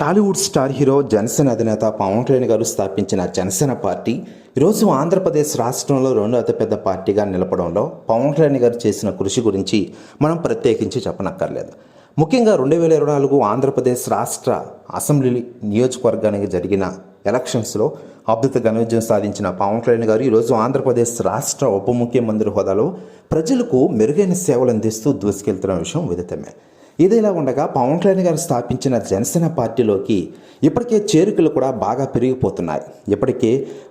Tollywood star hero Janasena అధినేత పవన్ కళ్యాణ్ గారు స్థాపించిన జనసేన పార్టీ ఈరోజు ఆంధ్రప్రదేశ్ రాష్ట్రంలో రెండో అతిపెద్ద పార్టీగా నిలపడంలో పవన్ కళ్యాణ్ గారు చేసిన కృషి గురించి మనం ప్రత్యేకించి చెప్పనక్కర్లేదు. ముఖ్యంగా 2024 ఆంధ్రప్రదేశ్ రాష్ట్ర అసెంబ్లీ నియోజకవర్గానికి జరిగిన ఎలక్షన్స్లో అద్భుత ఘన విజయం సాధించిన పవన్ కళ్యాణ్ గారు ఈరోజు ఆంధ్రప్రదేశ్ రాష్ట్ర ఉప ముఖ్యమంత్రి హోదాలో ప్రజలకు మెరుగైన సేవలు అందిస్తూ దూసుకెళ్తున్న విషయం విదితమే. ఇదిలా ఉండగా పవన్ కళ్యాణ్ గారు స్థాపించిన జనసేన పార్టీలోకి ఇప్పటికే చేరికలు కూడా బాగా పెరిగిపోతున్నాయి. ఇప్పటికే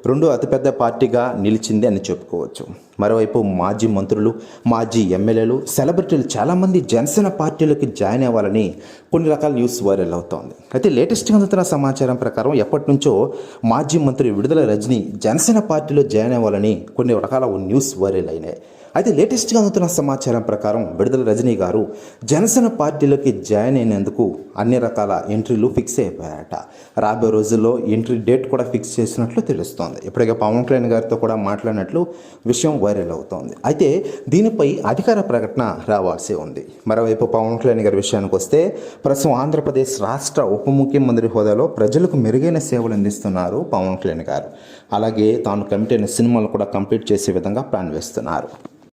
రెండో అతిపెద్ద పార్టీగా నిలిచింది అని చెప్పుకోవచ్చు. మరోవైపు మాజీ మంత్రులు, మాజీ ఎమ్మెల్యేలు, సెలబ్రిటీలు చాలామంది జనసేన పార్టీలోకి జాయిన్ అవ్వాలని కొన్ని రకాల న్యూస్ వైరల్ అవుతోంది. అయితే లేటెస్ట్గా అందుతున్న సమాచారం ప్రకారం ఎప్పటి నుంచో మాజీ మంత్రి విడుదల రజనీ జనసేన పార్టీలో జాయిన్ అవ్వాలని కొన్ని రకాల న్యూస్ వైరల్ అయినాయి. అయితే లేటెస్ట్గా అందుతున్న సమాచారం ప్రకారం విడుదల రజనీ గారు జనసేన పార్టీలోకి జాయిన్ అయినందుకు అన్ని రకాల ఎంట్రీలు ఫిక్స్ అయిపోయారట. రాబోయే రోజుల్లో ఎంట్రీ డేట్ కూడా ఫిక్స్ చేసినట్లు తెలుస్తోంది. ఇప్పటికే పవన్ కళ్యాణ్ గారితో కూడా మాట్లాడినట్లు విషయం వైరల్ అవుతోంది. అయితే దీనిపై అధికార ప్రకటన రావాల్సి ఉంది. మరోవైపు పవన్ కళ్యాణ్ గారి విషయానికి వస్తే ప్రస్తుతం ఆంధ్రప్రదేశ్ రాష్ట్ర ఉప ముఖ్యమంత్రి హోదాలో ప్రజలకు మెరుగైన సేవలు అందిస్తున్నారు పవన్ కళ్యాణ్ గారు. అలాగే తాను కమిట్ అయిన సినిమాలు కూడా కంప్లీట్ చేసే విధంగా ప్లాన్ వేస్తున్నారు.